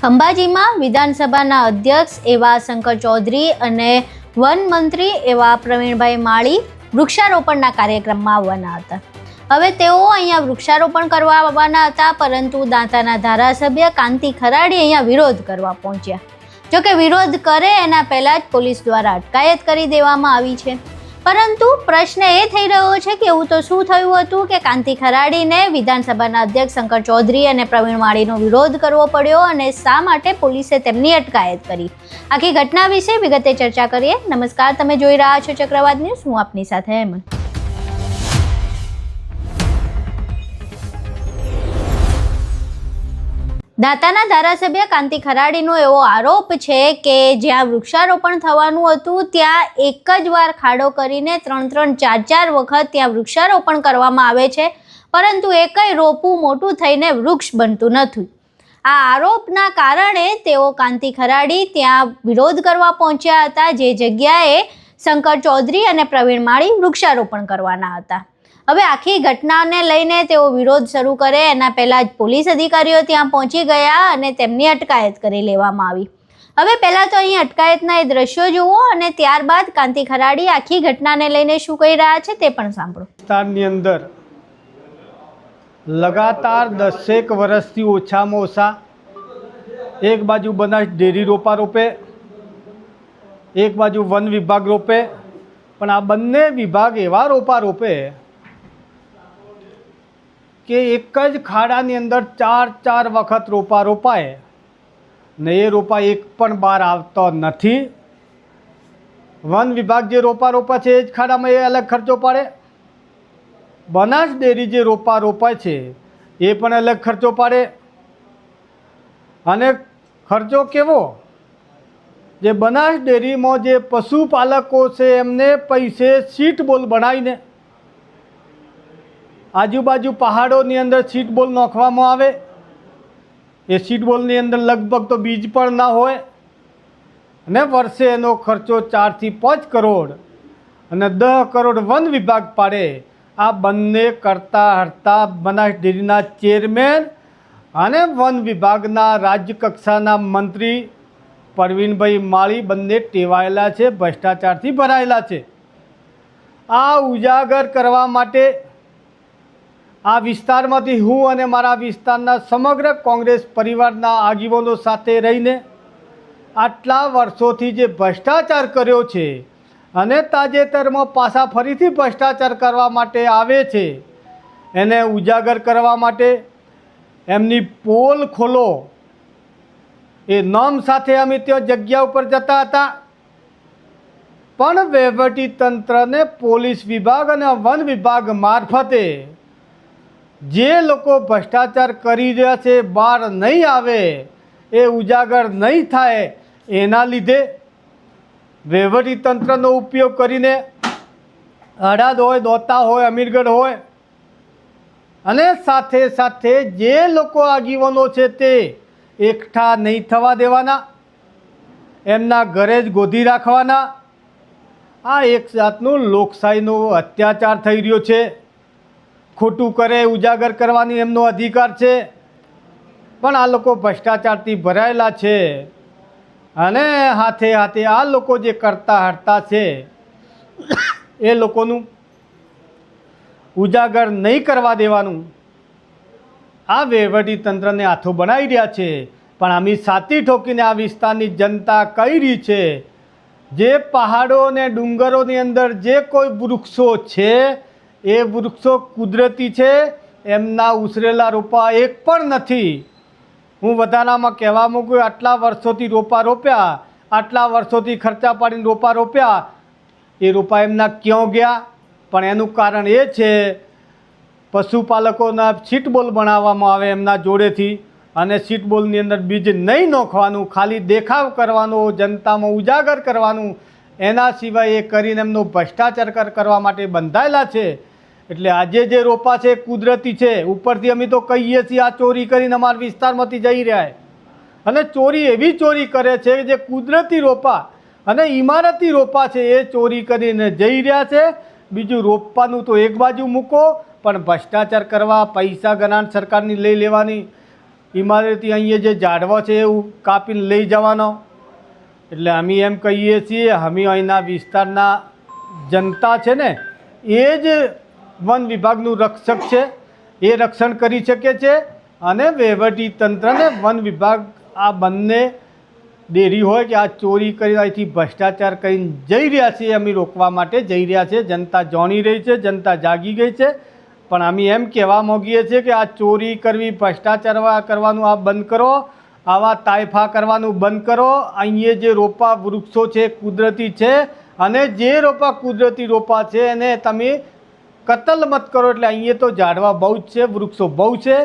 અંબાજીમાં વિધાનસભાના અધ્યક્ષ એવા શંકર ચૌધરી અને વન મંત્રી એવા પ્રવીણભાઈ માળી વૃક્ષારોપણના કાર્યક્રમમાં આવવાના હતા। હવે તેઓ અહીંયા વૃક્ષારોપણ કરવા આવવાના હતા, પરંતુ દાંતાના ધારાસભ્ય કાંતિ ખરાડી અહીંયા વિરોધ કરવા પહોંચ્યા। જોકે વિરોધ કરે એના પહેલાં જ પોલીસ દ્વારા અટકાયત કરી દેવામાં આવી છે। પરંતુ પ્રશ્ન એ થઈ રહ્યો છે કે એવું તો શું થયું હતું કે કાંતિ ખરાડીને વિધાનસભાના અધ્યક્ષ શંકર ચૌધરી અને પ્રવીણ માળીનો વિરોધ કરવો પડ્યો અને શા માટે પોલીસે તેમની અટકાયત કરી? આખી ઘટના વિશે વિગતે ચર્ચા કરીએ। નમસ્કાર, તમે જોઈ રહ્યા છો ચક્રવાત ન્યૂઝ, હું આપની સાથે હેમંત। દાંતાના ધારાસભ્ય કાંતિ ખરાડીનો એવો આરોપ છે કે જ્યાં વૃક્ષારોપણ થવાનું હતું ત્યાં એક જ વાર ખાડો કરીને 3-4 વખત ત્યાં વૃક્ષારોપણ કરવામાં આવે છે, પરંતુ એકય રોપું મોટું થઈને વૃક્ષ બનતું નથી। આ આરોપના કારણે તેઓ કાંતિ ખરાડી ત્યાં વિરોધ કરવા પહોંચ્યા હતા, જે જગ્યાએ શંકર ચૌધરી અને પ્રવીણ માળી વૃક્ષારોપણ કરવાના હતા। હવે આખી ઘટનાને લઈને તેઓ વિરોધ શરૂ કરે એના પહેલાં જ પોલીસ અધિકારીઓ ત્યાં પહોંચી ગયા અને તેમની અટકાયત કરી લેવામાં આવી। હવે પહેલાં તો અહીં અટકાયતના એ દ્રશ્યો જુઓ અને ત્યારબાદ કાંતિ ખરાડી આખી ઘટનાને લઈને શું કહી રહ્યા છે તે પણ સાંભળો। વિસ્તારની અંદર લગાતાર 10 વર્ષથી ઓછામાં ઓછા એક બાજુ બનાસ ડેરી રોપા રોપે, એક બાજુ વન વિભાગ રોપે, પણ આ બંને વિભાગ એવા રોપા રોપે કે એક જ ખાડાની અંદર 4 વખત રોપા રોપાય ને એ રોપા એક પણ બહાર આવતો નથી। વન વિભાગ જે રોપા રોપા છે એ જ ખાડામાં એ અલગ ખર્ચો પાડે, બનાસ ડેરી જે રોપા રોપાય છે એ પણ અલગ ખર્ચો પાડે। અને ખર્ચો કેવો? જે બનાસ ડેરીમાં જે પશુપાલકો છે એમને પૈસે સીટ બોલ બનાવીને આજુબાજુ પહાડોની અંદર સીટ બોલ નાખવામાં આવે। એ સીટ બોલની અંદર લગભગ તો બીજ પણ ના હોય અને વર્ષે એનો ખર્ચો 4 થી 5 કરોડ અને 10 કરોડ વન વિભાગ પાડે। આ બંને કરતા હરતા બનાસ ડેરીના ચેરમેન અને વન વિભાગના રાજ્ય કક્ષાના મંત્રી પ્રવીણભાઈ માળી બંને ટેવાયેલા છે, ભ્રષ્ટાચારથી ભરાયેલા છે। આ ઉજાગર કરવા માટે આ વિસ્તારમાંથી હું અને મારા વિસ્તારના સમગ્ર કોંગ્રેસ પરિવારના આગેવાનો સાથે રહીને આટલા વર્ષોથી જે ભ્રષ્ટાચાર કર્યો છે અને તાજેતરમાં પાછા ફરીથી ભ્રષ્ટાચાર કરવા માટે આવે છે એને ઉજાગર કરવા માટે એમની પોલ ખોલો એ નામ સાથે અમે ત્યાં જગ્યા ઉપર જતા હતા, પણ વહીવટીતંત્રને પોલીસ વિભાગ અને વન વિભાગ મારફતે જે લોકો ભ્રષ્ટાચાર કરી રહ્યા છે બહાર નહીં આવે, એ ઉજાગર નહીં થાય, એના લીધે વહીવટીતંત્રનો ઉપયોગ કરીને હળદ હોય, દોતા હોય, અમીરગઢ હોય અને સાથે સાથે જે લોકો આગેવાનો છે તે એકઠા નહીં થવા દેવાના, એમના ઘરે જ ગોધી રાખવાના। આ એક જાતનું લોકશાહીનો અત્યાચાર થઈ રહ્યો છે। ખોટું કરે ઉજાગર કરવાની એમનો અધિકાર છે, પણ આ લોકો ભ્રષ્ટાચારથી ભરાયેલા છે અને હાથે હાથે આ લોકો જે કરતા હરતા છે એ લોકોનું ઉજાગર નહીં કરવા દેવાનું આ વહીવટીતંત્રને હાથો બનાવી રહ્યા છે। પણ આમી સાતી ઠોકીને આ વિસ્તારની જનતા કહી રહી છે જે પહાડો અને ડુંગરોની અંદર જે કોઈ વૃક્ષો છે એ વૃક્ષો કુદરતી છે, એમના ઉછરેલા રોપા એક પણ નથી। હું વધારામાં કહેવા માંગુ, આટલા વર્ષોથી રોપા રોપ્યા, આટલા વર્ષોથી ખર્ચા પાડીને રોપા રોપ્યા, એ રોપા એમના ક્યાં ગયા? પણ એનું કારણ એ છે પશુપાલકોના સીટ બોલ બનાવવામાં આવે એમના જોડેથી અને સીટ બોલની અંદર બીજ નહીં નાખવાનું, ખાલી દેખાવ કરવાનો, જનતામાં ઉજાગર કરવાનું, એના સિવાય એ કરીને એમનો ભ્રષ્ટાચાર કરવા માટે બંધાયેલા છે। એટલે આજે જે રોપા છે કુદરતી છે, ઉપરથી અમે તો કહીએ છીએ આ ચોરી કરીને અમારા વિસ્તારમાંથી જઈ રહ્યા અને ચોરી એવી ચોરી કરે છે કે જે કુદરતી રોપા અને ઇમારતી રોપા છે એ ચોરી કરીને જઈ રહ્યા છે। બીજું રોપવાનું તો એક બાજુ મૂકો, પણ ભ્રષ્ટાચાર કરવા, પૈસા ગણાણ સરકારની લઈ લેવાની ઇમારતી અહીંયા જે ઝાડવા છે એવું કાપીને લઈ જવાનો. એટલે અમે એમ કહીએ છીએ, અમે અહીંના વિસ્તારના જનતા છે ને એ જ વન વિભાગનું રક્ષક છે, એ રક્ષણ કરી શકે છે. અને વહીવટી તંત્રને વન વિભાગ આ બંને ડેરી હોય કે આ ચોરી કરી અહીંથી ભ્રષ્ટાચાર કરીને જઈ રહ્યા છીએ, અમે રોકવા માટે જઈ રહ્યા છે. જનતા જાણી રહી છે, જનતા જાગી ગઈ છે. પણ અમે એમ કહેવા માગીએ છીએ કે આ ચોરી કરવી, ભ્રષ્ટાચાર કરવાનું આ બંધ કરો, આવા તાયફા કરવાનું બંધ કરો. અહીંયા જે રોપા વૃક્ષો છે કુદરતી છે, અને જે રોપા કુદરતી રોપા છે એને તમે કતલ મત કરો. એટલે અહીંયા તો ઝાડવા બહુ જ છે, વૃક્ષો બહુ છે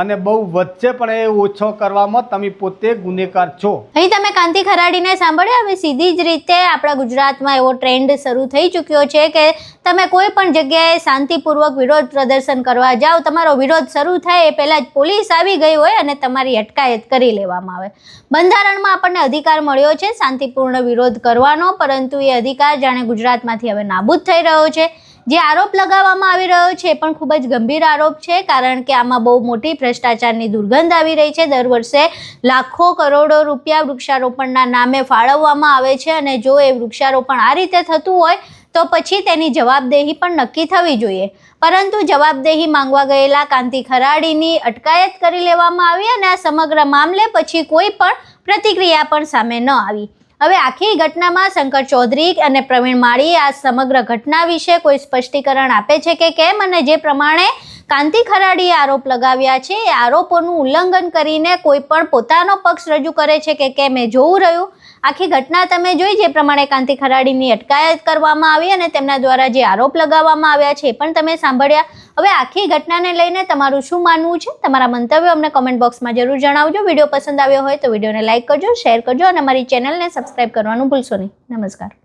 અને બહુ વધશે, પણ એ ઓછો કરવામાં તમે પોતે ગુનેગાર છો. અહીં તમે કાંતિ ખરાડીને સાંભળ્યા. હવે સીધી જ રીતે આપણા ગુજરાતમાં એવો ટ્રેન્ડ શરૂ થઈ ચૂક્યો છે કે તમે કોઈ પણ જગ્યાએ શાંતિપૂર્વક વિરોધ પ્રદર્શન કરવા જાઓ, તમારો વિરોધ શરૂ થાય એ પહેલાં જ પોલીસ આવી ગઈ હોય અને તમારી અટકાયત કરી લેવામાં આવે. બંધારણમાં આપણને અધિકાર મળ્યો છે શાંતિપૂર્ણ વિરોધ કરવાનો, પરંતુ એ અધિકાર જાણે ગુજરાતમાંથી હવે નાબૂદ થઈ રહ્યો છે. જે આરોપ લગાવવામાં આવી રહ્યો છે એ પણ ખૂબ જ ગંભીર આરોપ છે, કારણ કે આમાં બહુ મોટી ભ્રષ્ટાચારની દુર્ગંધ આવી રહી છે. દર વર્ષે લાખો કરોડો રૂપિયા વૃક્ષારોપણના નામે ફાળવવામાં આવે છે, અને જો એ વૃક્ષારોપણ આ રીતે થતું હોય તો પછી તેની જવાબદેહી પણ નક્કી થવી જોઈએ. પરંતુ જવાબદેહી માંગવા ગયેલા કાંતિ ખરાડીની અટકાયત કરી લેવામાં આવી, અને આ સમગ્ર મામલે પછી કોઈ પણ પ્રતિક્રિયા પણ સામે ન આવી. હવે આખી ઘટનામાં શંકર ચૌધરી અને પ્રવીણ માળી આ સમગ્ર ઘટના વિશે કોઈ સ્પષ્ટીકરણ આપે છે કે કેમ, અને જે પ્રમાણે કાંતિ ખરાડીએ આરોપ લગાવ્યા છે એ આરોપોનું ઉલ્લંઘન કરીને કોઈ પણ પોતાનો પક્ષ રજૂ કરે છે કે કેમ એ જોવું રહ્યું. આખી ઘટના તમે જોઈ, જે પ્રમાણે કાંતિ ખરાડીની અટકાયત કરવામાં આવી અને તેમના દ્વારા જે આરોપ લગાવવામાં આવ્યા છે એ પણ તમે સાંભળ્યા. હવે આખી ઘટનાને લઈને તમારું શું માનવું છે? તમારા મંતવ્યો અમને કમેન્ટ બોક્સમાં જરૂર જણાવજો. વિડીયો પસંદ આવ્યો હોય તો વિડીયોને લાઇક કરજો, શેર કરજો અને અમારી ચેનલને સબસ્ક્રાઇબ કરવાનું ભૂલશો નહીં. નમસ્કાર.